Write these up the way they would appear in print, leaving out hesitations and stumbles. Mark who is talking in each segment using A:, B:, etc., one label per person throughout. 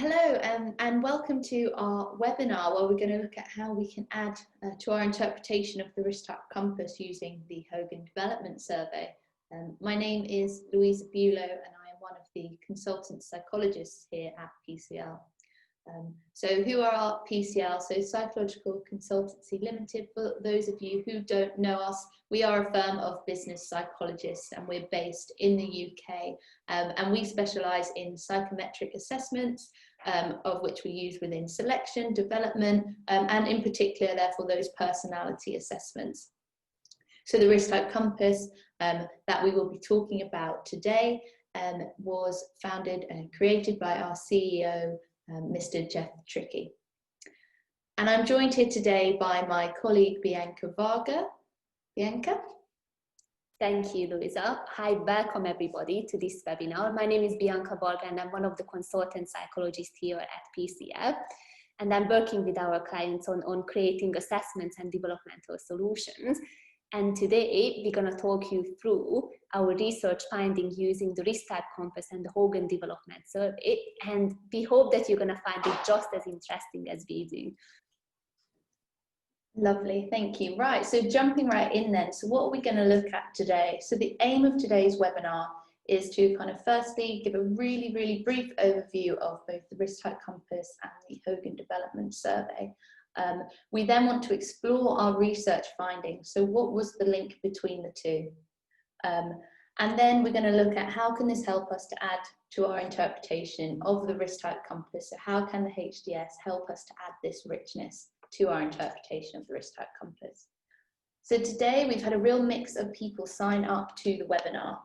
A: Hello, and welcome to our webinar where we're going to look at how we can add to our interpretation of the Ristic Compass using the Hogan Development Survey. My name is Louisa Bulow and I am one of the consultant psychologists here at PCL. So who are our PCL? So Psychological Consultancy Limited. For those of you who don't know us, we are a firm of business psychologists and we're based in the UK, and we specialise in psychometric assessments, of which we use within selection, development, and in particular therefore those personality assessments. So the Ristic Compass that we will be talking about today was founded and created by our CEO, Mr. Jeff Trickey. And I'm joined here today by my colleague Bianca Varga. Bianca?
B: Thank you, Louisa. Hi, welcome everybody to this webinar. My name is Bianca Varga and I'm one of the consultant psychologists here at PCL. And I'm working with our clients on creating assessments and developmental solutions. And today we're going to talk you through our research findings using the Ristic Compass and the Hogan Development Survey. And we hope that you're going to find it just as interesting as we do.
A: Lovely, thank you. Right, so jumping right in then. So what are we going to look at today? So the aim of today's webinar is to kind of firstly give a really brief overview of both the Ristic Compass and the Hogan Development Survey. We then want to explore our research findings. So what was the link between the two? And then we're going to look at how can this help us to add to our interpretation of the Ristic Compass. So how can the HDS help us to add this richness to our interpretation of the Ristic Compass? So today we've had a real mix of people sign up to the webinar.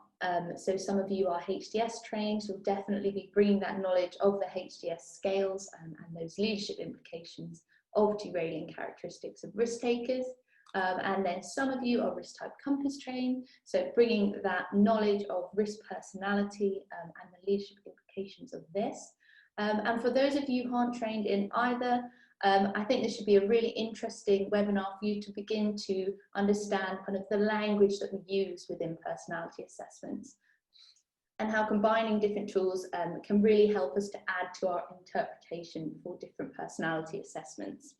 A: So some of you are HDS trained, so we'll definitely be bringing that knowledge of the HDS scales and those leadership implications of derailing characteristics of risk takers. And then some of you are Ristic Compass trained, so bringing that knowledge of risk personality and the leadership implications of this. And for those of you who aren't trained in either, I think this should be a really interesting webinar for you to begin to understand kind of the language that we use within personality assessments and how combining different tools can really help us to add to our interpretation for different personality assessments.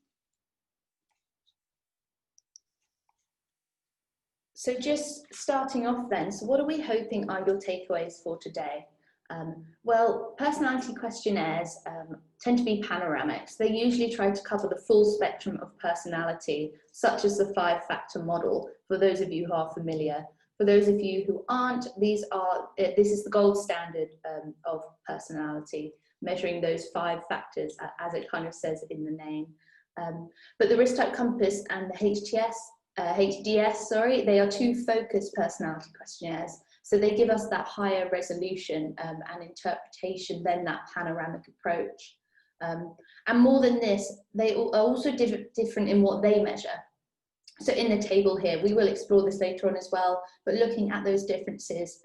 A: So just starting off then, so what are we hoping are your takeaways for today? Well, personality questionnaires tend to be panoramic. So they usually try to cover the full spectrum of personality, such as the 5-factor model, for those of you who are familiar. For those of you who aren't, this is the gold standard of personality, measuring those 5 factors, as it kind of says in the name. But the Ristic Compass and the HDS, they are 2 focused personality questionnaires. So they give us that higher resolution and interpretation than that panoramic approach. And more than this, they are also different in what they measure. So in the table here, we will explore this later on as well, but looking at those differences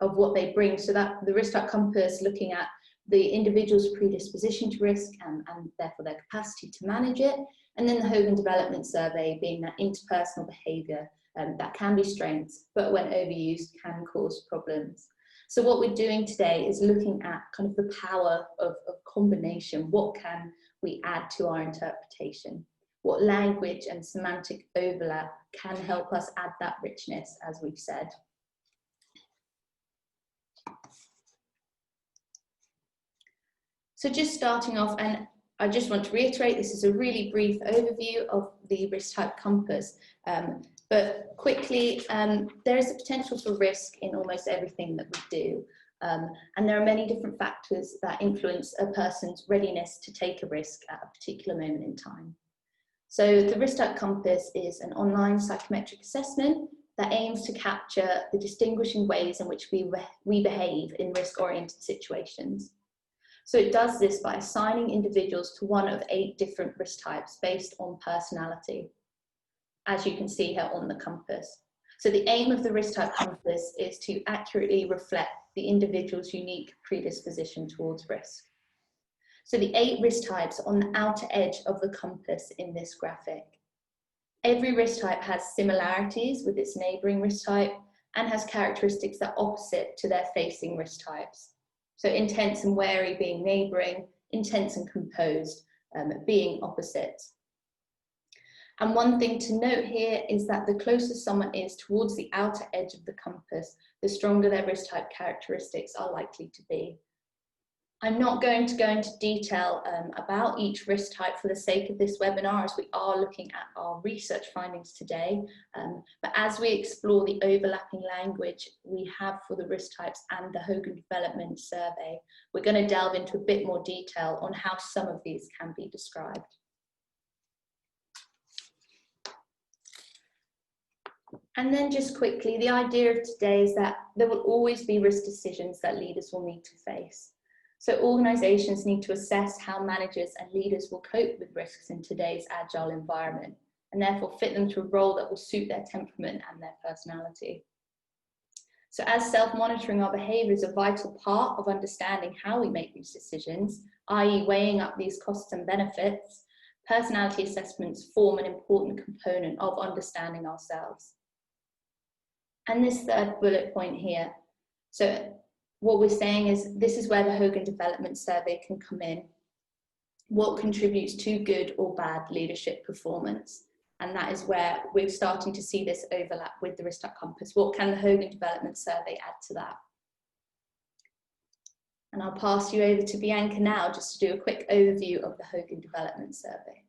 A: of what they bring. So that the Ristic Compass looking at the individual's predisposition to risk and therefore their capacity to manage it. And then the Hogan Development Survey being that interpersonal behaviour that can be strengths, but when overused can cause problems. So what we're doing today is looking at kind of the power of combination. What can we add to our interpretation? What language and semantic overlap can help us add that richness, as we've said. So just starting off, and I just want to reiterate, this is a really brief overview of the Ristic Compass. But quickly, there is a potential for risk in almost everything that we do. And there are many different factors that influence a person's readiness to take a risk at a particular moment in time. So the Ristic Compass is an online psychometric assessment that aims to capture the distinguishing ways in which we behave in risk-oriented situations. So it does this by assigning individuals to one of 8 different risk types based on personality, as you can see here on the compass. So the aim of the Ristic Compass is to accurately reflect the individual's unique predisposition towards risk. So the 8 risk types are on the outer edge of the compass in this graphic. Every risk type has similarities with its neighbouring risk type and has characteristics that are opposite to their facing risk types. So intense and wary being neighbouring, intense and composed being opposite. And one thing to note here is that the closer someone is towards the outer edge of the compass, the stronger their risk type characteristics are likely to be. I'm not going to go into detail about each risk type for the sake of this webinar, as we are looking at our research findings today. But as we explore the overlapping language we have for the risk types and the Hogan Development Survey, we're going to delve into a bit more detail on how some of these can be described. And then just quickly, the idea of today is that there will always be risk decisions that leaders will need to face. So organisations need to assess how managers and leaders will cope with risks in today's agile environment, and therefore fit them to a role that will suit their temperament and their personality. So as self-monitoring our behaviour is a vital part of understanding how we make these decisions, i.e. weighing up these costs and benefits, personality assessments form an important component of understanding ourselves. And this third bullet point here, so what we're saying is this is where the Hogan Development Survey can come in. What contributes to good or bad leadership performance? And that is where we're starting to see this overlap with the Risk Type Compass. What can the Hogan Development Survey add to that? And I'll pass you over to Bianca now just to do a quick overview of the Hogan Development Survey.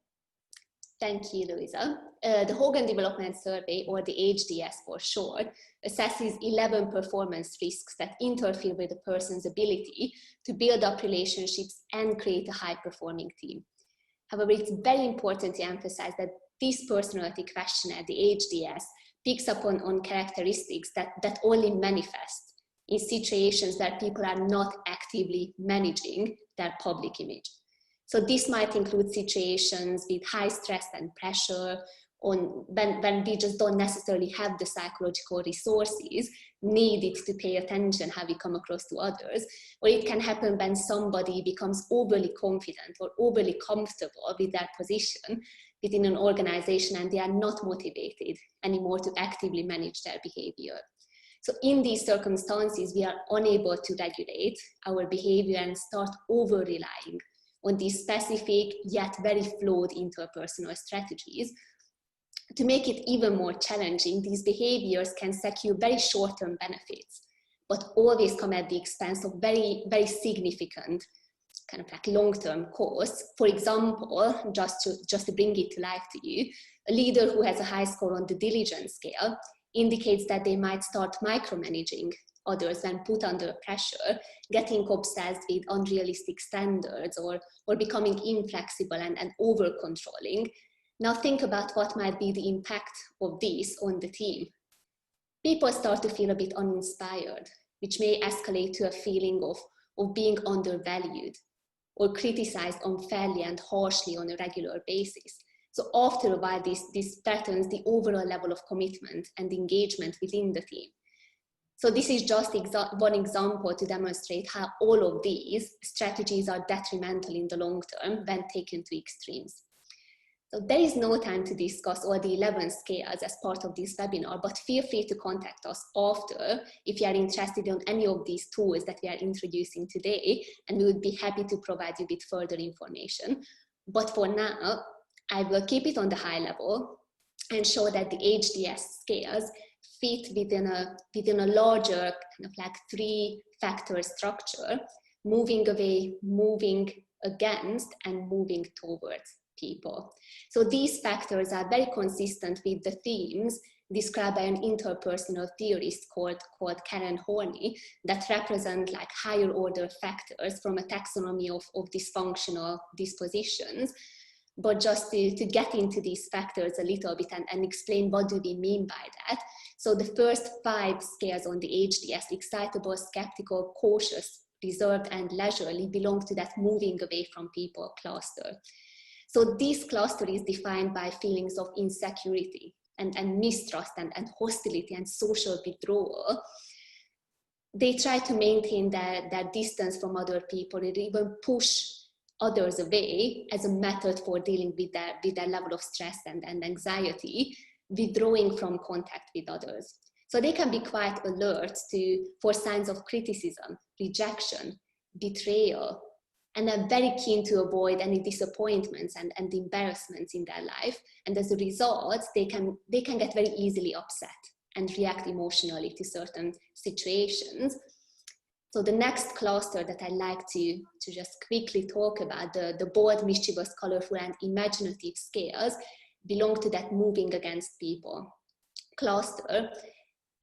B: Thank you, Louisa. The Hogan Development Survey, or the HDS for short, assesses 11 performance risks that interfere with a person's ability to build up relationships and create a high-performing team. However, it's very important to emphasize that this personality questionnaire, the HDS, picks up on characteristics that only manifest in situations where people are not actively managing their public image. So this might include situations with high stress and pressure, when we just don't necessarily have the psychological resources needed to pay attention how we come across to others, or it can happen when somebody becomes overly confident or overly comfortable with their position within an organization and they are not motivated anymore to actively manage their behavior. So in these circumstances, we are unable to regulate our behavior and start over-relying on these specific yet very flawed interpersonal strategies. To make it even more challenging, these behaviors can secure very short-term benefits, but always come at the expense of very, very significant kind of like long-term costs. For example, just to bring it to life to you, a leader who has a high score on the diligence scale indicates that they might start micromanaging others when put under pressure, getting obsessed with unrealistic standards or becoming inflexible and over-controlling. Now think about what might be the impact of this on the team. People start to feel a bit uninspired, which may escalate to a feeling of being undervalued or criticized unfairly and harshly on a regular basis. So after a while, this threatens the overall level of commitment and engagement within the team. So this is just one example to demonstrate how all of these strategies are detrimental in the long term when taken to extremes. So there is no time to discuss all the 11 scales as part of this webinar, but feel free to contact us after if you are interested in any of these tools that we are introducing today, and we would be happy to provide you with further information. But for now, I will keep it on the high level and show that the HDS scales fit within a larger kind of like 3-factor structure: moving away, moving against, and moving towards people. So these factors are very consistent with the themes described by an interpersonal theorist called Karen Horney that represent like higher order factors from a taxonomy of dysfunctional dispositions. But just to get into these factors a little bit and explain what do we mean by that. So the first 5 scales on the HDS, excitable, skeptical, cautious, reserved, and leisurely, belong to that moving away from people cluster. So this cluster is defined by feelings of insecurity and mistrust and hostility and social withdrawal. They try to maintain their distance from other people and even push others away as a method for dealing with their level of stress and anxiety, withdrawing from contact with others. So they can be quite alert for signs of criticism, rejection, betrayal, and are very keen to avoid any disappointments and embarrassments in their life. And as a result, they can get very easily upset and react emotionally to certain situations. So the next cluster that I'd like to just quickly talk about, the bold, mischievous, colorful, and imaginative scales, belong to that moving against people cluster.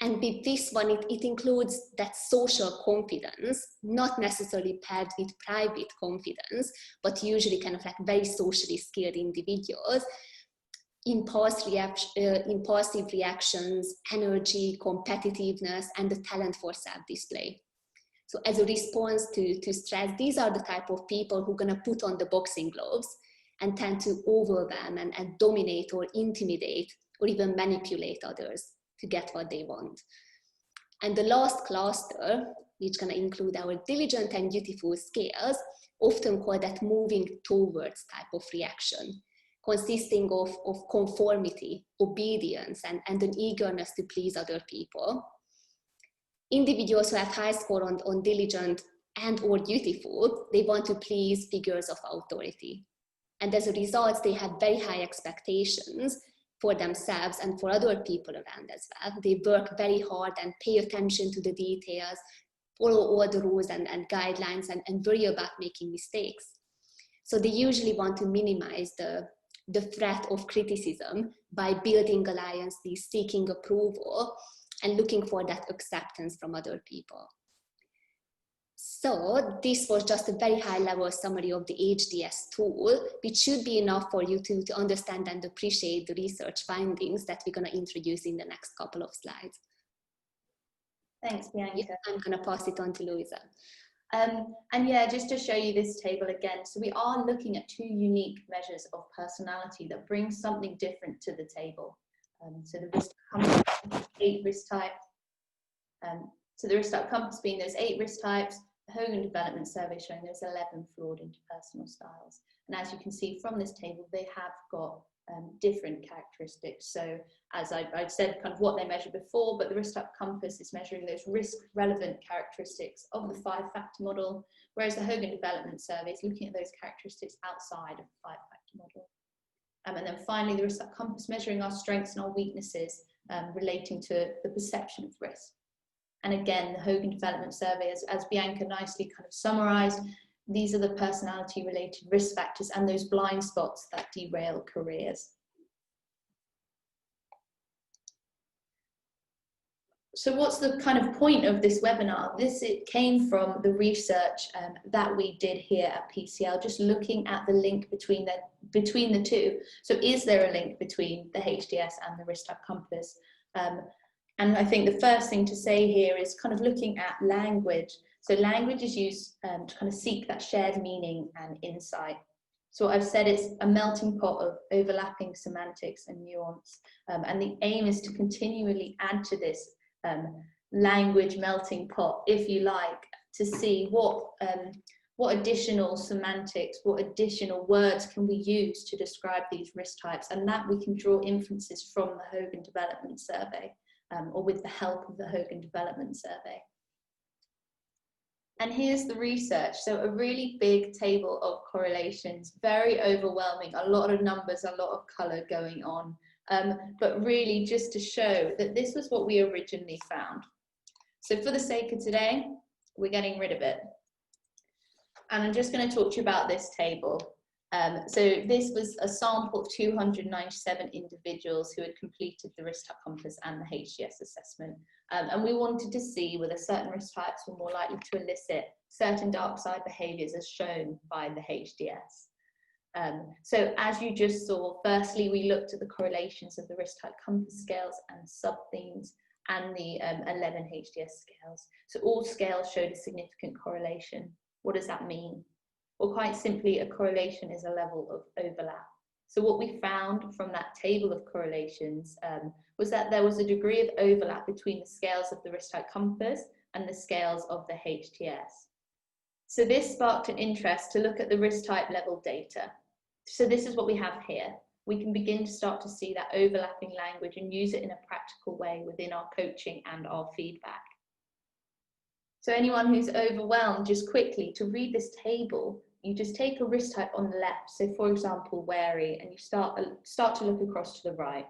B: And with this one, it includes that social confidence, not necessarily paired with private confidence, but usually kind of like very socially skilled individuals, impulsive reactions, energy, competitiveness, and the talent for self-display. So as a response to stress, these are the type of people who are going to put on the boxing gloves and tend to overwhelm and dominate or intimidate or even manipulate others to get what they want. And the last cluster, which is going to include our diligent and dutiful scales, often called that moving towards type of reaction, consisting of conformity, obedience, and an eagerness to please other people. Individuals who have high score on diligent and or dutiful, they want to please figures of authority. And as a result, they have very high expectations for themselves and for other people around as well. They work very hard and pay attention to the details, follow all the rules and guidelines, and worry about making mistakes. So they usually want to minimize the threat of criticism by building alliances, seeking approval, and looking for that acceptance from other people. So this was just a very high-level summary of the HDS tool, which should be enough for you to understand and appreciate the research findings that we're going to introduce in the next couple of slides.
A: Thanks, Bianca.
B: Yeah, I'm going to pass it on to Louisa.
A: And yeah, just to show you this table again, so we are looking at two unique measures of personality that bring something different to the table. So the Ristic Compass, 8 risk types. So the Ristic Compass being those 8 risk types, the Hogan Development Survey showing there's 11 flawed interpersonal styles. And as you can see from this table, they have got different characteristics. So as I've said kind of what they measured before, but the Ristic Compass is measuring those risk-relevant characteristics of the 5-factor model, whereas the Hogan Development Survey is looking at those characteristics outside of the 5-factor model. And then finally, the Ristic Compass measuring our strengths and our weaknesses relating to the perception of risk. And again, the Hogan Development Survey, as Bianca nicely kind of summarized, these are the personality-related risk factors and those blind spots that derail careers. So what's the kind of point of this webinar? It came from the research that we did here at PCL, just looking at the link between the two. So is there a link between the HDS and the Ristic Compass? And I think the first thing to say here is kind of looking at language. So language is used to kind of seek that shared meaning and insight. So I've said it's a melting pot of overlapping semantics and nuance. And the aim is to continually add to this language melting pot, if you like, to see what additional semantics, what additional words can we use to describe these risk types, and that we can draw inferences from the Hogan Development Survey, or with the help of the Hogan Development Survey. And here's the research. So a really big table of correlations, very overwhelming, a lot of numbers, a lot of color going on. But really just to show that this was what we originally found. So for the sake of today, we're getting rid of it. And I'm just going to talk to you about this table. So this was a sample of 297 individuals who had completed the Ristic Compass and the HDS assessment. And we wanted to see whether certain risk types were more likely to elicit certain dark side behaviors as shown by the HDS. So as you just saw, firstly, we looked at the correlations of the Ristic Compass scales and sub-themes and the 11 HDS scales. So all scales showed a significant correlation. What does that mean? Well, quite simply, a correlation is a level of overlap. So what we found from that table of correlations was that there was a degree of overlap between the scales of the Ristic Compass and the scales of the HDS. So this sparked an interest to look at the risk type level data. So this is what we have here. We can begin to start to see that overlapping language and use it in a practical way within our coaching and our feedback. So anyone who's overwhelmed, just quickly to read this table, you just take a risk type on the left, so for example, wary, and you start to look across to the right.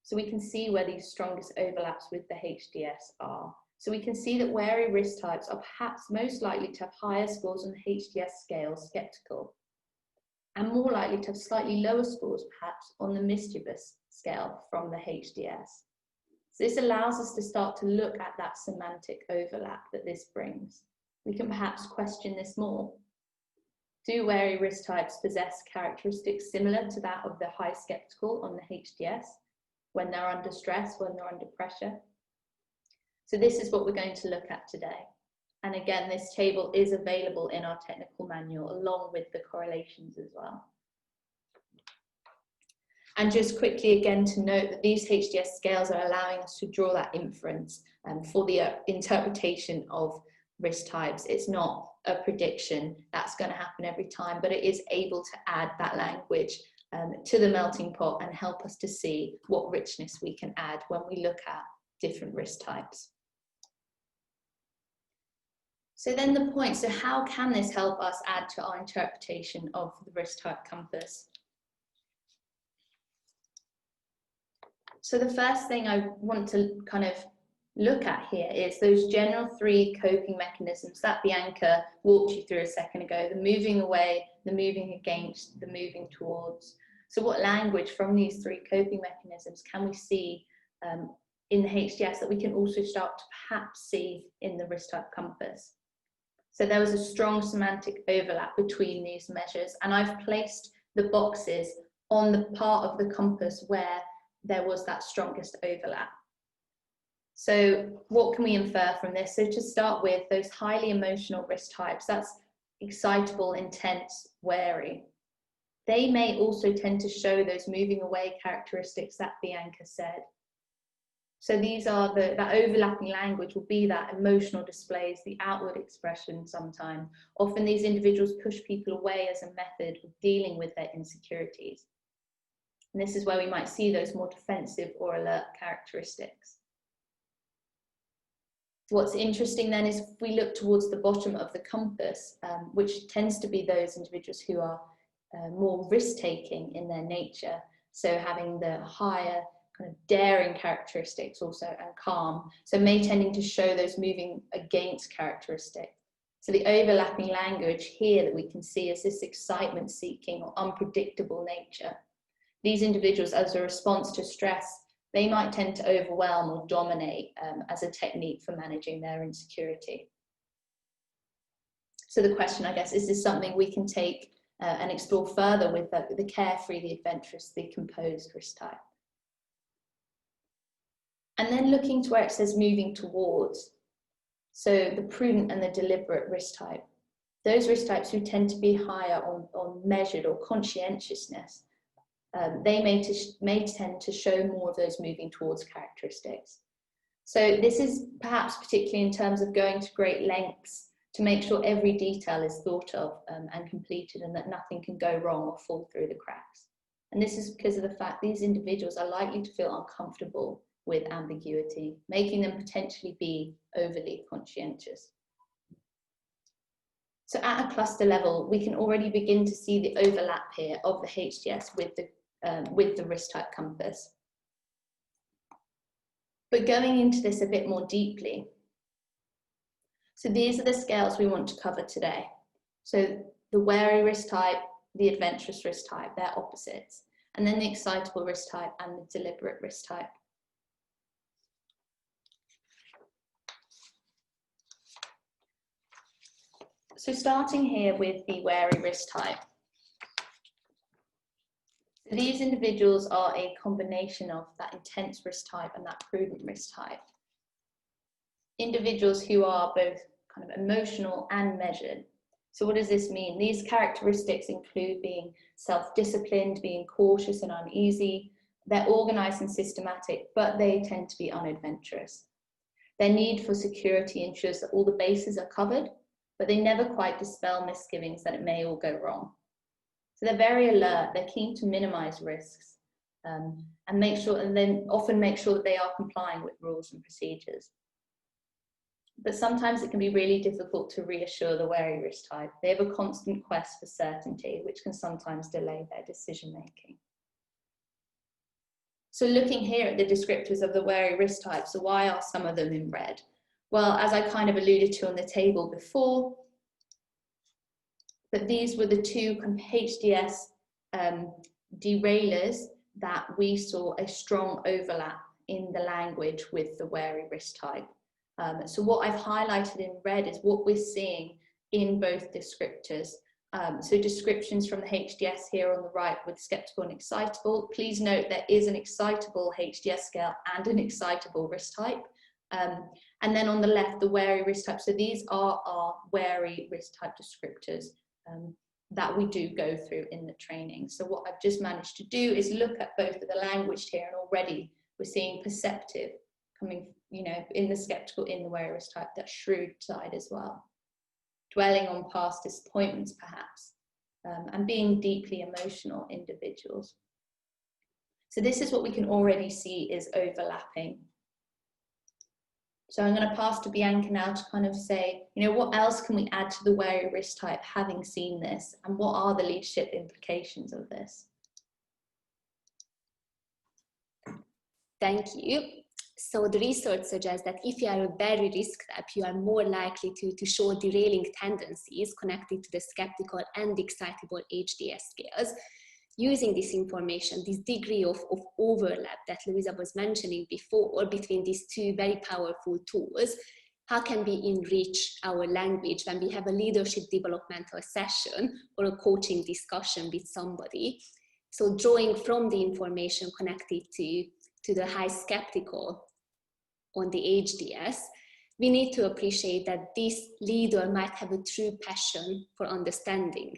A: So we can see where these strongest overlaps with the HDS are. So we can see that wary risk types are perhaps most likely to have higher scores on the HDS scale, skeptical, and more likely to have slightly lower scores perhaps on the mischievous scale from the HDS. So this allows us to start to look at that semantic overlap that this brings. We can perhaps question this more. Do wary risk types possess characteristics similar to that of the high skeptical on the HDS when they're under stress, when they're under pressure? So this is what we're going to look at today. And again, this table is available in our technical manual along with the correlations as well. And just quickly again to note that these HDS scales are allowing us to draw that inference for the interpretation of risk types. It's not a prediction that's going to happen every time, but it is able to add that language to the melting pot and help us to see what richness we can add when we look at different risk types. So then the point, so how can this help us add to our interpretation of the risk type compass? So the first thing I want to kind of look at here is those general 3 coping mechanisms that Bianca walked you through a second ago: the moving away, the moving against, the moving towards. So what language from these 3 coping mechanisms can we see in the HDS that we can also start to perhaps see in the risk type compass? So there was a strong semantic overlap between these measures, and I've placed the boxes on the part of the compass where there was that strongest overlap. So what can we infer from this? So to start with, those highly emotional risk types, that's excitable, intense, wary. They may also tend to show those moving away characteristics that Bianca said. So these are that overlapping language will be that emotional displays, the outward expression sometimes. Often these individuals push people away as a method of dealing with their insecurities. And this is where we might see those more defensive or alert characteristics. What's interesting then is if we look towards the bottom of the compass, which tends to be those individuals who are more risk-taking in their nature, so having the higher kind of daring characteristics also and calm, so may tending to show those moving against characteristics. So the overlapping language here that we can see is this excitement-seeking or unpredictable nature. These individuals, as a response to stress, they might tend to overwhelm or dominate as a technique for managing their insecurity. So the question, I guess, is this something we can take and explore further with the carefree, the adventurous, the composed risk type? And then looking to where it says moving towards, so the prudent and the deliberate risk type. Those risk types who tend to be higher on measured or conscientiousness, they may tend to show more of those moving towards characteristics. So this is perhaps particularly in terms of going to great lengths to make sure every detail is thought of and completed, and that nothing can go wrong or fall through the cracks. And this is because of the fact these individuals are likely to feel uncomfortable with ambiguity, making them potentially be overly conscientious. So at a cluster level, we can already begin to see the overlap here of the HDS with the risk type compass. But going into this a bit more deeply, so these are the scales we want to cover today. So the wary risk type, the adventurous risk type, they're opposites, and then the excitable risk type and the deliberate risk type. So starting here with the wary risk type. So these individuals are a combination of that intense risk type and that prudent risk type. Individuals who are both kind of emotional and measured. So what does this mean? These characteristics include being self-disciplined, being cautious and uneasy. They're organized and systematic, but they tend to be unadventurous. Their need for security ensures that all the bases are covered, but they never quite dispel misgivings that it may all go wrong. So they're very alert, they're keen to minimize risks and then often make sure that they are complying with rules and procedures. but sometimes it can be really difficult to reassure the wary risk type. They have a constant quest for certainty, which can sometimes delay their decision making. So looking here at the descriptors of the wary risk type, so why are some of them in red? Well, as I kind of alluded to on the table before, that these were the two HDS derailers that we saw a strong overlap in the language with the wary risk type. So what I've highlighted in red is what we're seeing in both descriptors. So descriptions from the HDS here on the right with skeptical and excitable. Please note there is an excitable HDS scale and an excitable risk type. And then on the left, the wary risk type. So these are our wary risk type descriptors that we do go through in the training. So what I've just managed to do is look at both of the language here, and already we're seeing perceptive coming, you know, in the skeptical, in the wary risk type, that shrewd side as well. Dwelling on past disappointments, perhaps, and being deeply emotional individuals. So this is what we can already see is overlapping. So I'm going to pass to Bianca now to kind of say, you know, what else can we add to the wary risk type having seen this, and what are the leadership implications of this?
B: Thank you. So the research suggests that if you are a wary risk type, you are more likely to show derailing tendencies connected to the skeptical and excitable HDS scales. Using this information, this degree of overlap that Louisa was mentioning before between these two very powerful tools, how can we enrich our language when we have a leadership developmental session or a coaching discussion with somebody? So drawing from the information connected to the high skeptical on the HDS, we need to appreciate that this leader might have a true passion for understanding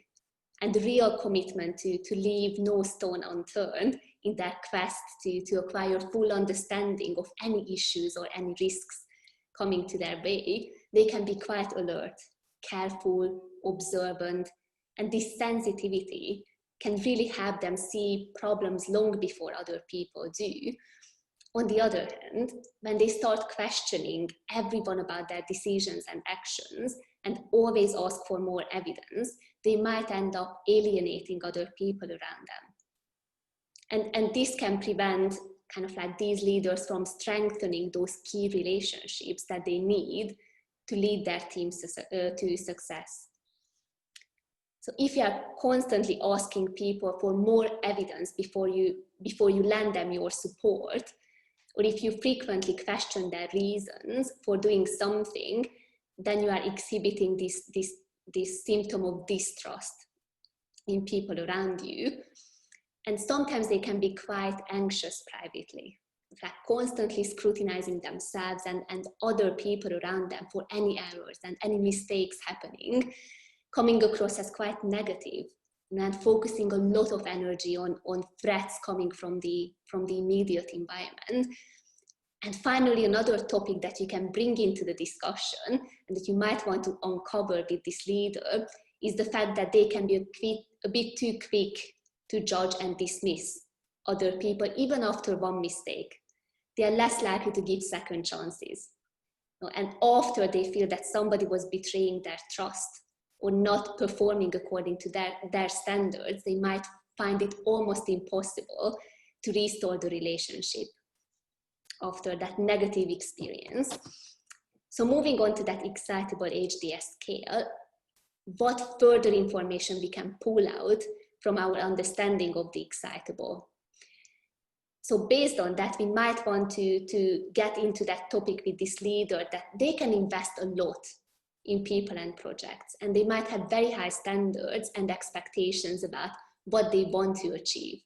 B: and real commitment to leave no stone unturned in their quest to acquire full understanding of any issues or any risks coming to their way. They can be quite alert, careful, observant, and this sensitivity can really help them see problems long before other people do. On the other hand, when they start questioning everyone about their decisions and actions and always ask for more evidence, they might end up alienating other people around them. And this can prevent kind of like these leaders from strengthening those key relationships that they need to lead their teams to success. So if you are constantly asking people for more evidence before you lend them your support, or if you frequently question their reasons for doing something, then you are exhibiting this symptom of distrust in people around you. And sometimes they can be quite anxious privately, like constantly scrutinizing themselves and other people around them for any errors and any mistakes happening, coming across as quite negative, and focusing a lot of energy on threats coming from the immediate environment. And finally, another topic that you can bring into the discussion and that you might want to uncover with this leader is the fact that they can be a bit too quick to judge and dismiss other people, even after one mistake. They are less likely to give second chances. And after they feel that somebody was betraying their trust or not performing according to their standards, they might find it almost impossible to restore the relationship after that negative experience. So moving on to that Excitable Hds scale, what further information we can pull out from our understanding of the excitable. So based on that, we might want to get into that topic with this leader, that they can invest a lot in people and projects, and they might have very high standards and expectations about what they want to achieve,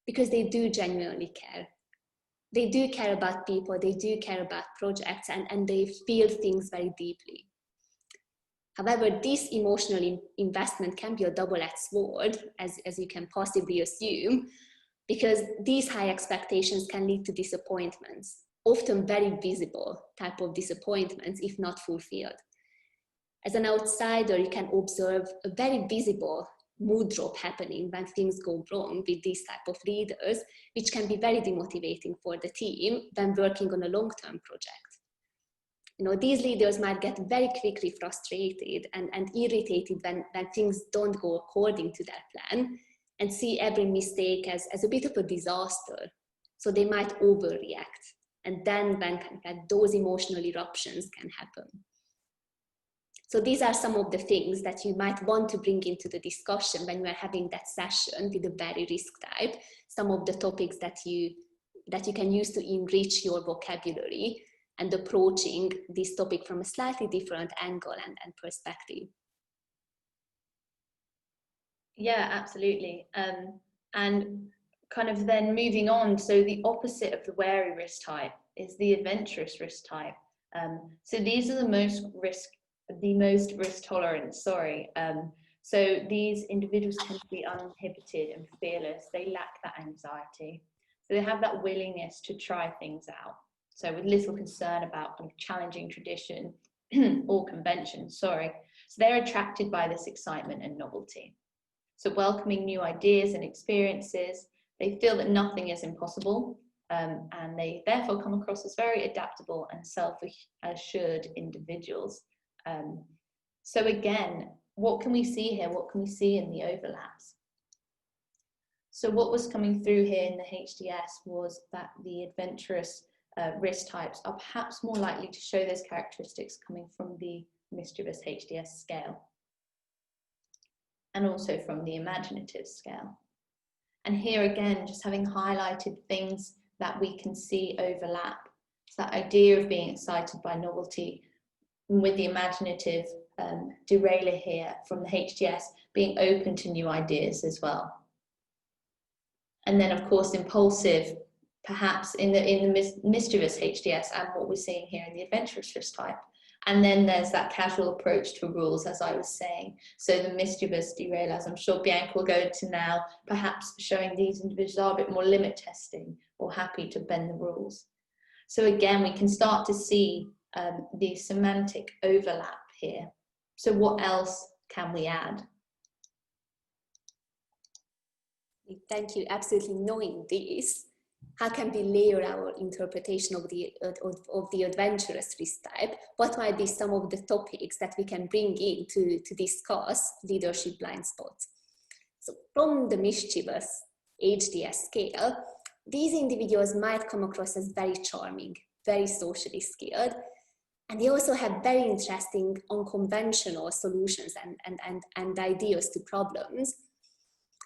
B: because they do genuinely care. They do care about people, they do care about projects, and they feel things very deeply. However, this emotional investment can be a double-edged sword, as you can possibly assume, because these high expectations can lead to disappointments, often very visible type of disappointments if not fulfilled. As an outsider, you can observe a very visible mood drop happening when things go wrong with these type of leaders, which can be very demotivating for the team when working on a long-term project. These leaders might get very quickly frustrated and irritated when things don't go according to their plan, and see every mistake as a bit of a disaster. So they might overreact, and then when those emotional eruptions can happen. So these are some of the things that you might want to bring into the discussion when you are having that session with the very risk type, some of the topics that you can use to enrich your vocabulary and approaching this topic from a slightly different angle and perspective.
A: Yeah, absolutely. And kind of then moving on, so the opposite of the wary risk type is the adventurous risk type. So these are the most risk tolerant, so these individuals tend to be uninhibited and fearless. They lack that anxiety. So they have that willingness to try things out. So with little concern about kind of challenging tradition or convention, So they're attracted by this excitement and novelty. So welcoming new ideas and experiences, they feel that nothing is impossible, and they therefore come across as very adaptable and self-assured individuals. So again, what can we see here? What can we see in the overlaps? So what was coming through here in the HDS was that the adventurous risk types are perhaps more likely to show those characteristics coming from the mischievous HDS scale, and also from the imaginative scale. And here again, just having highlighted things that we can see overlap. So that idea of being excited by novelty, with the imaginative derailer here from the HDS being open to new ideas as well. And then of course impulsive, perhaps in the mischievous HDS, and what we're seeing here in the adventurous risk type. And then there's that casual approach to rules, as I was saying. So the mischievous derailer, as I'm sure Bianca will go into now, perhaps showing these individuals are a bit more limit testing or happy to bend the rules. So again, we can start to see the semantic overlap here. So what else can we add?
B: Thank you. Absolutely. Knowing this, how can we layer our interpretation of the adventurous risk type? What might be some of the topics that we can bring in to discuss leadership blind spots? So from the mischievous HDS scale, these individuals might come across as very charming, very socially skilled, and they also have very interesting unconventional solutions and ideas to problems.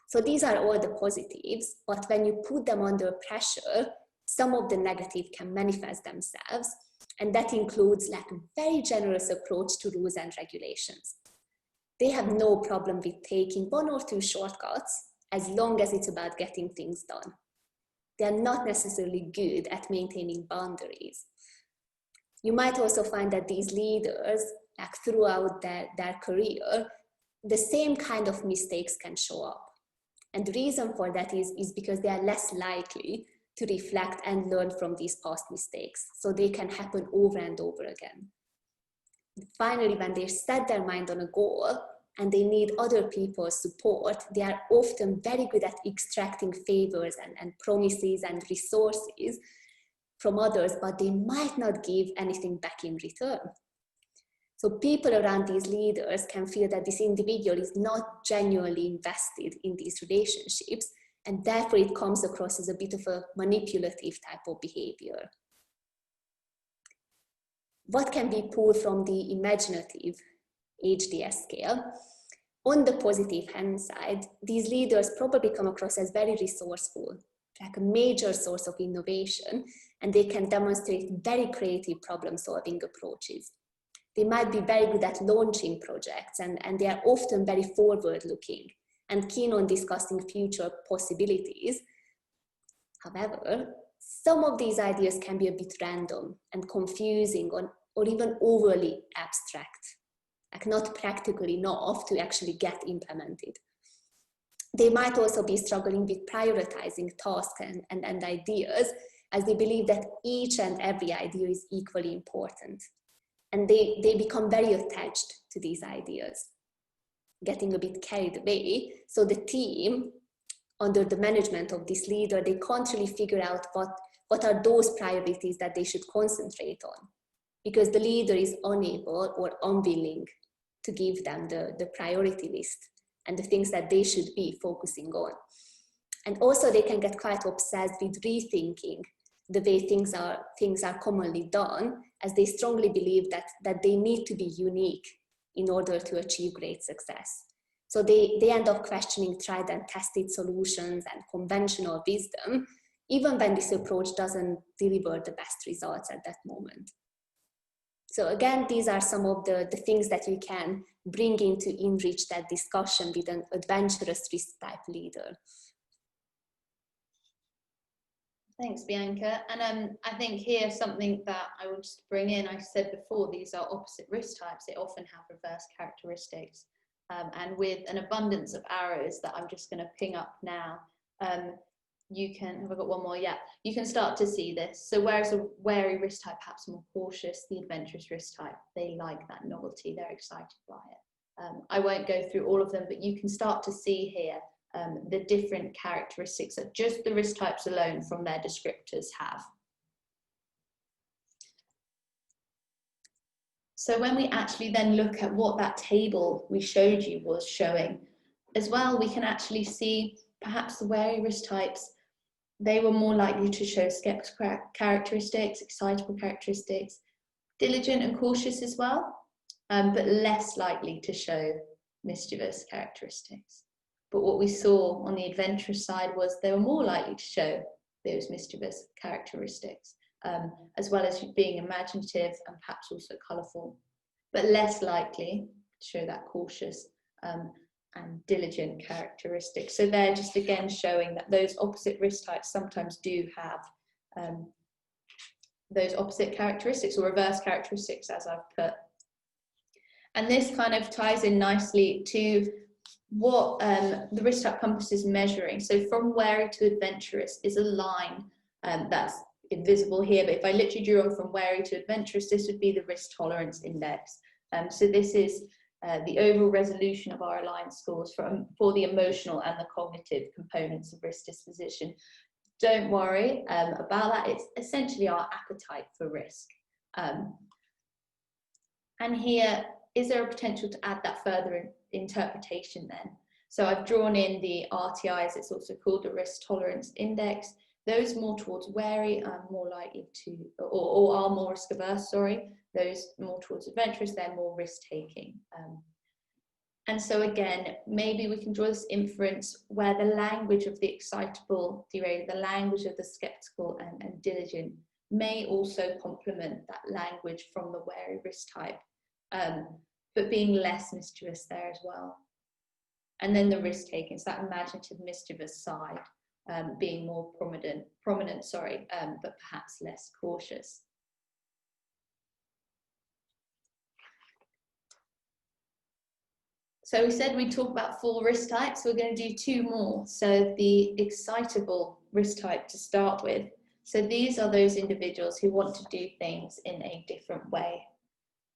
B: So these are all the positives, but when you put them under pressure, some of the negative can manifest themselves, and that includes like a very generous approach to rules and regulations. They have no problem with taking 1 or 2 shortcuts as long as it's about getting things done. They are not necessarily good at maintaining boundaries. You might also find that these leaders, like throughout their career, the same kind of mistakes can show up. And the reason for that is because they are less likely to reflect and learn from these past mistakes. So they can happen over and over again. Finally, when they set their mind on a goal and they need other people's support, they are often very good at extracting favors and promises and resources from others, but they might not give anything back in return. So people around these leaders can feel that this individual is not genuinely invested in these relationships, and therefore it comes across as a bit of a manipulative type of behavior. What can be pulled from the imaginative HDS scale? On the positive hand side, these leaders probably come across as very resourceful, like a major source of innovation, and they can demonstrate very creative problem-solving approaches. They might be very good at launching projects, and they are often very forward-looking and keen on discussing future possibilities. However, some of these ideas can be a bit random and confusing or even overly abstract, like not practical enough to actually get implemented. They might also be struggling with prioritizing tasks and ideas, as they believe that each and every idea is equally important. And they become very attached to these ideas, getting a bit carried away. So the team, under the management of this leader, they can't really figure out what are those priorities that they should concentrate on, because the leader is unable or unwilling to give them the priority list and the things that they should be focusing on. And also they can get quite obsessed with rethinking the way things are commonly done, as they strongly believe that they need to be unique in order to achieve great success. So they end up questioning tried and tested solutions and conventional wisdom, even when this approach doesn't deliver the best results at that moment. So again, these are some of the things that you can bring in to enrich that discussion with an adventurous risk type leader.
A: Thanks, Bianca. And I think here something that I would just bring in, I said before, these are opposite risk types. They often have reverse characteristics. And with an abundance of arrows that I'm just going to ping up now, you can, have I got one more? Yeah, you can start to see this. So whereas a wary risk type perhaps more cautious, the adventurous risk type, they like that novelty, they're excited by it. I won't go through all of them, but you can start to see here the different characteristics that just the risk types alone from their descriptors have. So when we actually then look at what that table we showed you was showing as well, we can actually see perhaps the wary risk types, they were more likely to show skeptical characteristics, excitable characteristics, diligent and cautious as well, but less likely to show mischievous characteristics. But what we saw on the adventurous side was they were more likely to show those mischievous characteristics, as well as being imaginative and perhaps also colourful, but less likely to show that cautious and diligent characteristics. So they're just again showing that those opposite risk types sometimes do have those opposite characteristics or reverse characteristics, as I've put. And this kind of ties in nicely to what the risk type compass is measuring. So from wary to adventurous is a line that's invisible here, but if I literally drew on from wary to adventurous, this would be the risk tolerance index. So this is the overall resolution of our aligned scores for the emotional and the cognitive components of risk disposition. Don't worry about that, it's essentially our appetite for risk. And here, is there a potential to add that further interpretation then? So I've drawn in the RTIs, it's also called the risk tolerance index. Those more towards wary are more likely to, or are more risk averse, sorry. Those more towards adventurous, they're more risk taking. And so again, maybe we can draw this inference where the language of the excitable derailed, the language of the skeptical and diligent may also complement that language from the wary risk type, but being less mischievous there as well. And then the risk taking, so that imaginative mischievous side being more prominent, but perhaps less cautious. So we said we'd talk about 4 risk types, so we're going to do 2 more. So the excitable risk type to start with. So these are those individuals who want to do things in a different way.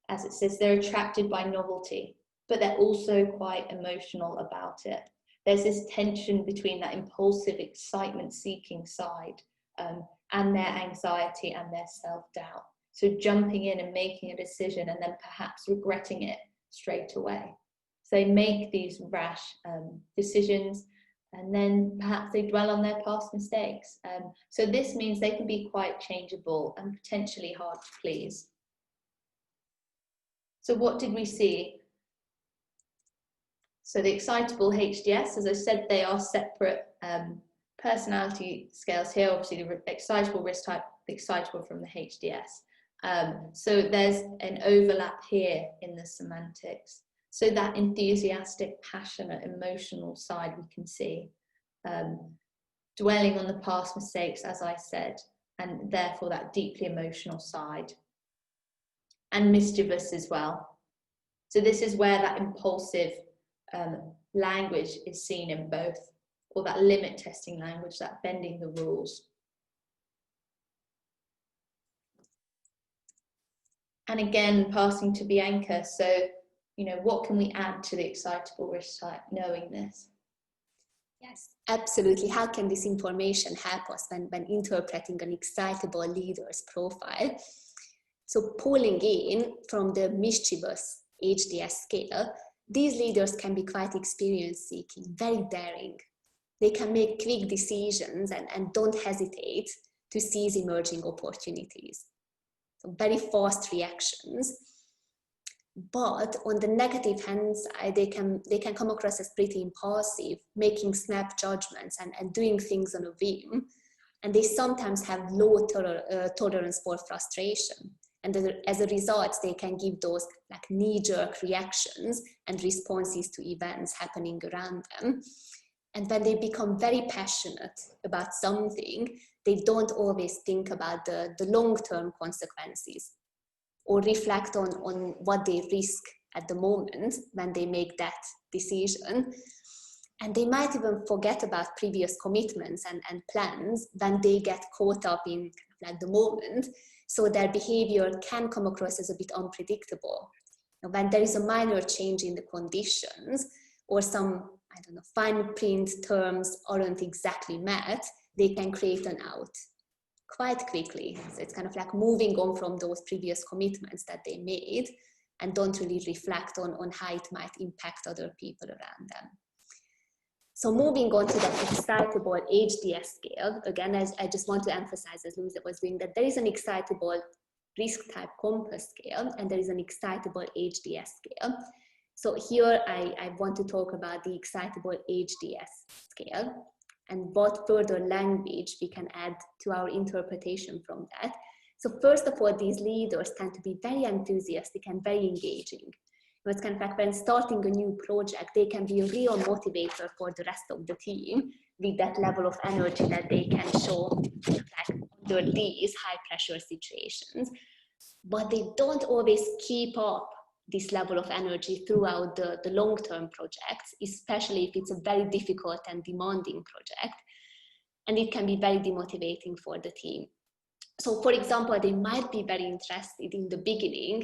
A: As it says, they're attracted by novelty, but they're also quite emotional about it. There's this tension between that impulsive excitement-seeking side and their anxiety and their self-doubt. So jumping in and making a decision and then perhaps regretting it straight away. So they make these rash decisions and then perhaps they dwell on their past mistakes. So this means they can be quite changeable and potentially hard to please. So what did we see? So the Excitable HDS, as I said, they are separate personality scales here. Obviously the excitable risk type, the excitable from the HDS. So there's an overlap here in the semantics. So that enthusiastic, passionate, emotional side we can see. Dwelling on the past mistakes, as I said, and therefore that deeply emotional side. And mischievous as well. So this is where that impulsive language is seen in both, or that limit testing language, that bending the rules. And again, passing to Bianca, so, you know, what can we add to the excitable risk type knowing this?
B: Yes, absolutely. How can this information help us when interpreting an excitable leader's profile? So pulling in from the mischievous HDS scale, these leaders can be quite experience-seeking, very daring. They can make quick decisions and don't hesitate to seize emerging opportunities. So very fast reactions. But on the negative hand side, they can come across as pretty impulsive, making snap judgments and doing things on a whim. And they sometimes have low tolerance for frustration. And as a result, they can give those like knee-jerk reactions and responses to events happening around them. And when they become very passionate about something, they don't always think about the long-term consequences or reflect on what they risk at the moment when they make that decision. And they might even forget about previous commitments and plans when they get caught up in like the moment. So their behavior can come across as a bit unpredictable. When there is a minor change in the conditions or some, I don't know, fine print terms aren't exactly met, they can create an out quite quickly. So it's kind of like moving on from those previous commitments that they made and don't really reflect on how it might impact other people around them. So moving on to that excitable HDS scale, again, I just want to emphasize, as Louisa was doing, that there is an excitable risk type compass scale and there is an excitable HDS scale. So here I want to talk about the excitable HDS scale and what further language we can add to our interpretation from that. So first of all, these leaders tend to be very enthusiastic and very engaging. It's kind of like when starting a new project, they can be a real motivator for the rest of the team with that level of energy that they can show like under these high pressure situations. But they don't always keep up this level of energy throughout the long-term projects, especially if it's a very difficult and demanding project. And it can be very demotivating for the team. So for example, they might be very interested in the beginning,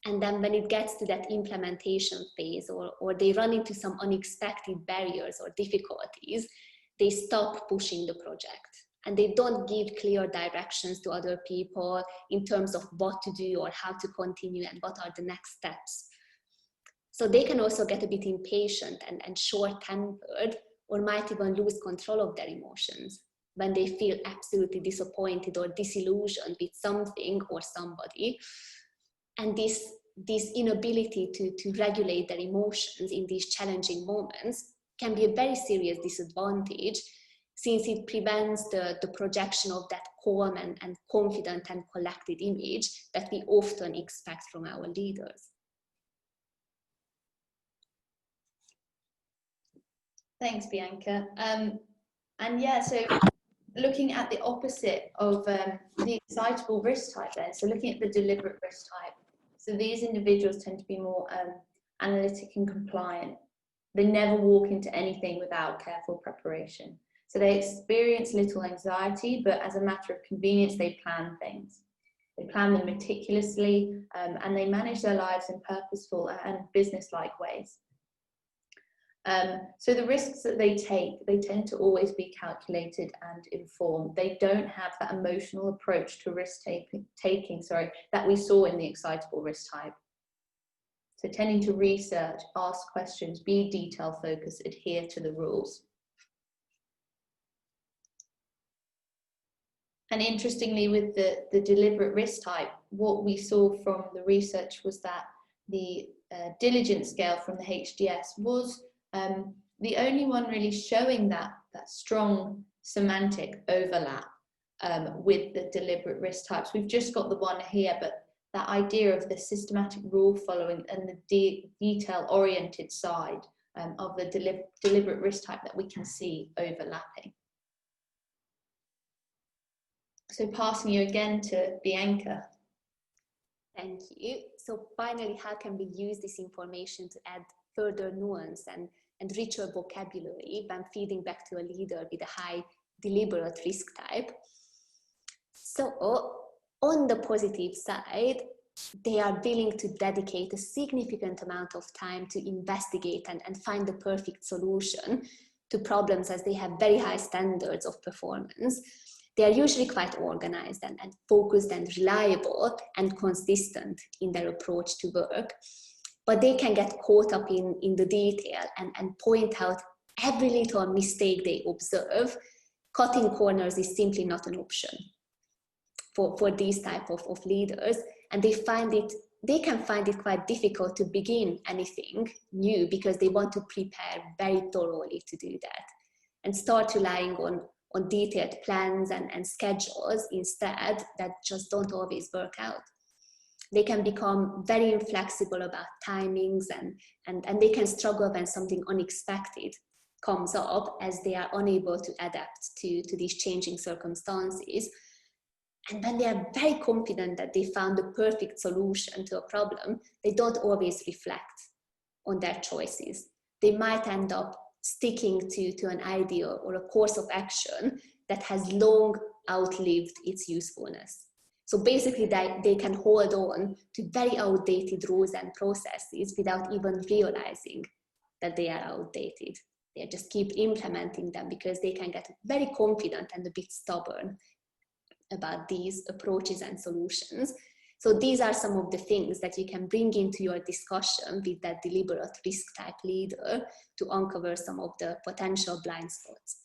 B: and then when it gets to that implementation phase or they run into some unexpected barriers or difficulties, they stop pushing the project. And they don't give clear directions to other people in terms of what to do or how to continue and what are the next steps. So they can also get a bit impatient and short-tempered or might even lose control of their emotions when they feel absolutely disappointed or disillusioned with something or somebody. And this inability to regulate their emotions in these challenging moments can be a very serious disadvantage, since it prevents the projection of that calm and confident and collected image that we often expect from our leaders.
A: Thanks, Bianca. And yeah, so looking at the opposite of the excitable risk type then, so looking at the deliberate risk type. So these individuals tend to be more analytic and compliant. They never walk into anything without careful preparation. So they experience little anxiety, but as a matter of convenience, they plan things. They plan them meticulously, and they manage their lives in purposeful and business-like ways. So the risks that they take, they tend to always be calculated and informed. They don't have that emotional approach to risk-taking, that we saw in the excitable risk type. So tending to research, ask questions, be detail-focused, adhere to the rules. And interestingly, with the deliberate risk type, what we saw from the research was that the diligence scale from the HDS was the only one really showing that strong semantic overlap with the deliberate risk types. We've just got the one here, but that idea of the systematic rule following and the detail-oriented side of the deliberate risk type that we can see overlapping. So passing you again to Bianca.
B: Thank you. So finally, how can we use this information to add further nuance and richer vocabulary when feeding back to a leader with a high deliberate risk type? So on the positive side, they are willing to dedicate a significant amount of time to investigate and find the perfect solution to problems, as they have very high standards of performance. They are usually quite organized and focused and reliable and consistent in their approach to work, but they can get caught up in the detail and point out every little mistake they observe. Cutting corners is simply not an option for these type of leaders, and they can find it quite difficult to begin anything new because they want to prepare very thoroughly to do that and start relying on detailed plans and schedules instead that just don't always work out. They can become very inflexible about timings and they can struggle when something unexpected comes up, as they are unable to adapt to these changing circumstances. And when they are very confident that they found the perfect solution to a problem, they don't always reflect on their choices. They might end up sticking to an idea or a course of action that has long outlived its usefulness. So basically they can hold on to very outdated rules and processes without even realizing that they are outdated. They just keep implementing them because they can get very confident and a bit stubborn about these approaches and solutions. So these are some of the things that you can bring into your discussion with that deliberate risk type leader to uncover some of the potential blind spots.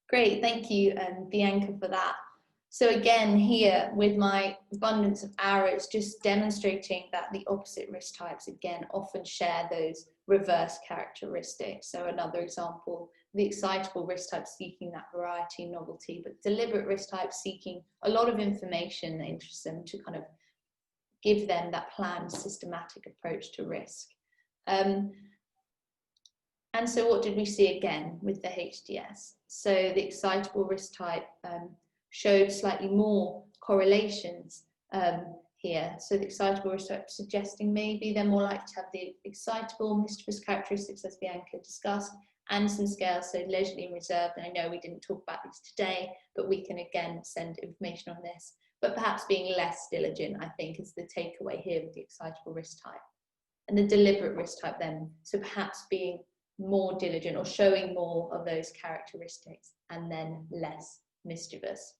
A: Great, thank you, Bianca, for that. So again, here with my abundance of arrows, just demonstrating that the opposite risk types, again, often share those reverse characteristics. So another example, the excitable risk type seeking that variety and novelty, but deliberate risk type seeking a lot of information that interests them to kind of give them that planned, systematic approach to risk. And so what did we see again with the HDS? So the excitable risk type showed slightly more correlations here. So the excitable risk type suggesting maybe they're more likely to have the excitable mischievous characteristics, as Bianca discussed, and some scales, so leisurely and reserved. And I know we didn't talk about this today, but we can again send information on this. But perhaps being less diligent, I think, is the takeaway here with the excitable risk type. And the deliberate risk type then, so perhaps being more diligent or showing more of those characteristics and then less mischievous.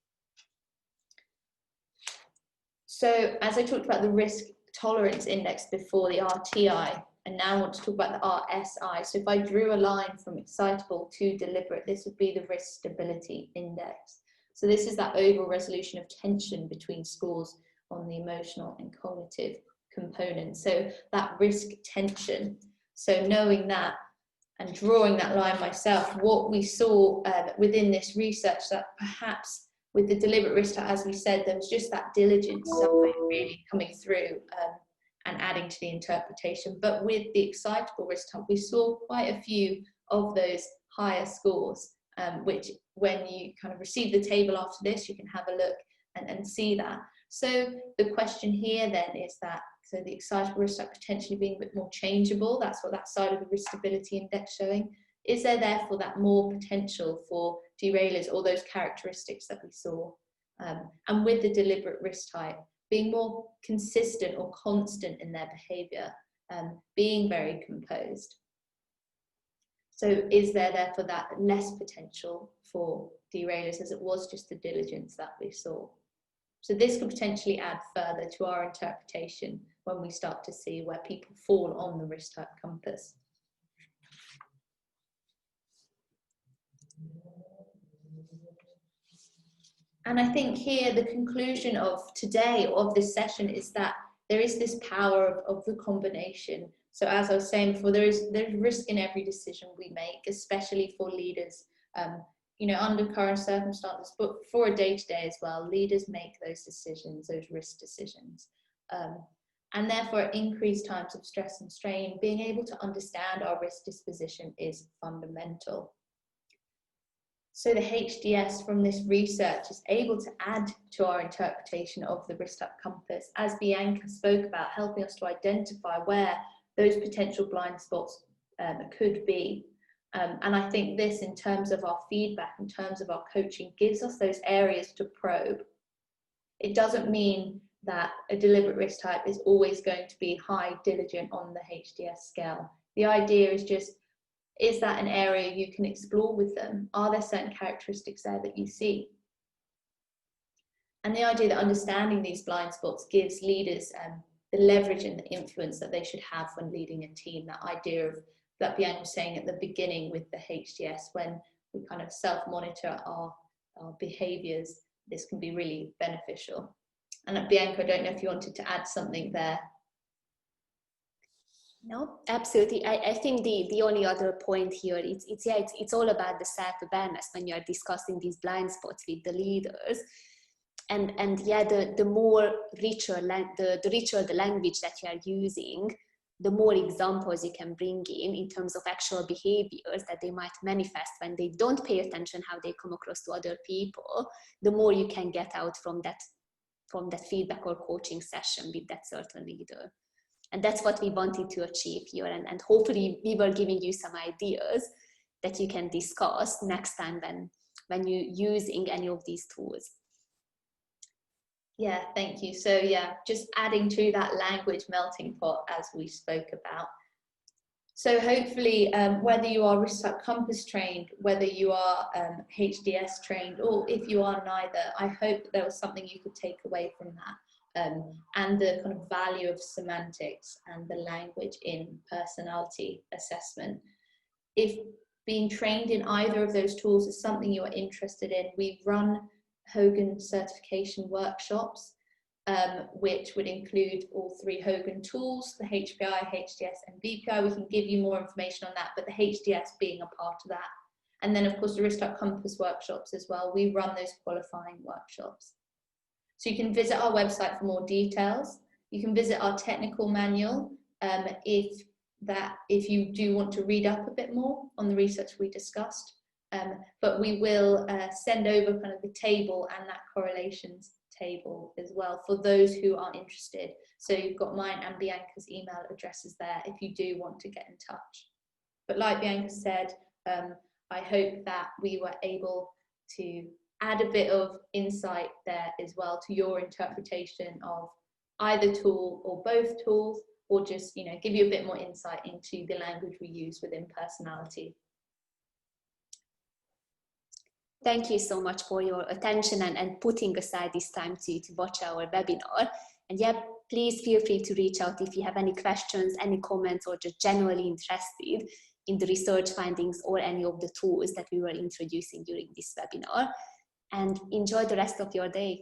A: So as I talked about the risk tolerance index before, the RTI, and now I want to talk about the RSI. So if I drew a line from excitable to deliberate, this would be the risk stability index. So this is that overall resolution of tension between scores on the emotional and cognitive components. So that risk tension. So knowing that and drawing that line myself, what we saw within this research, that perhaps with the deliberate risk type, as we said, there was just that diligence really coming through and adding to the interpretation. But with the excitable risk type, we saw quite a few of those higher scores, which when you kind of receive the table after this, you can have a look and see that. So the question here then is that, so the excitable risk type potentially being a bit more changeable, that's what that side of the risk stability index showing. Is there therefore that more potential for derailers or those characteristics that we saw? And with the deliberate risk type, being more consistent or constant in their behaviour, being very composed. So is there therefore that less potential for derailers, as it was just the diligence that we saw? So this could potentially add further to our interpretation when we start to see where people fall on the risk type compass. And I think here the conclusion of today, of this session, is that there is this power of the combination. So as I was saying before, there's risk in every decision we make, especially for leaders, you know, under current circumstances, but for a day-to-day as well, leaders make those decisions, those risk decisions. And therefore, at increased times of stress and strain, being able to understand our risk disposition is fundamental. So the HDS from this research is able to add to our interpretation of the risk type compass, as Bianca spoke about, helping us to identify where those potential blind spots could be. And I think this, in terms of our feedback, in terms of our coaching, gives us those areas to probe. It doesn't mean that a deliberate risk type is always going to be high diligent on the HDS scale. The idea is just, is that an area you can explore with them? Are there certain characteristics there that you see? And the idea that understanding these blind spots gives leaders the leverage and the influence that they should have when leading a team. That idea of that Bianca was saying at the beginning with the HDS, when we kind of self-monitor our behaviours, this can be really beneficial. And Bianca, I don't know if you wanted to add something there.
B: No, absolutely. I think the only other point here, it's all about the self-awareness when you're discussing these blind spots with the leaders. And yeah, the more richer the language that you are using, the more examples you can bring in terms of actual behaviors that they might manifest when they don't pay attention how they come across to other people, the more you can get out from that feedback or coaching session with that certain leader. And that's what we wanted to achieve here. And hopefully we were giving you some ideas that you can discuss next time when you're using any of these tools.
A: Yeah, thank you. So yeah, just adding to that language melting pot as we spoke about. So hopefully, whether you are Ristic Compass trained, whether you are HDS trained, or if you are neither, I hope that there was something you could take away from that, and the kind of value of semantics and the language in personality assessment. If being trained in either of those tools is something you are interested in, we run Hogan certification workshops, which would include all 3 Hogan tools, the HPI, HDS and BPI. We can give you more information on that, but the HDS being a part of that. And then of course the Ristic Compass workshops as well. We run those qualifying workshops. So you can visit our website for more details. You can visit our technical manual if you do want to read up a bit more on the research we discussed. But we will send over kind of the table and that correlations table as well for those who are interested. So you've got mine and Bianca's email addresses there if you do want to get in touch. But like Bianca said, I hope that we were able to add a bit of insight there as well to your interpretation of either tool or both tools, or just, you know, give you a bit more insight into the language we use within personality.
B: Thank you so much for your attention and putting aside this time to watch our webinar. And yeah, please feel free to reach out if you have any questions, any comments, or just generally interested in the research findings or any of the tools that we were introducing during this webinar. And enjoy the rest of your day.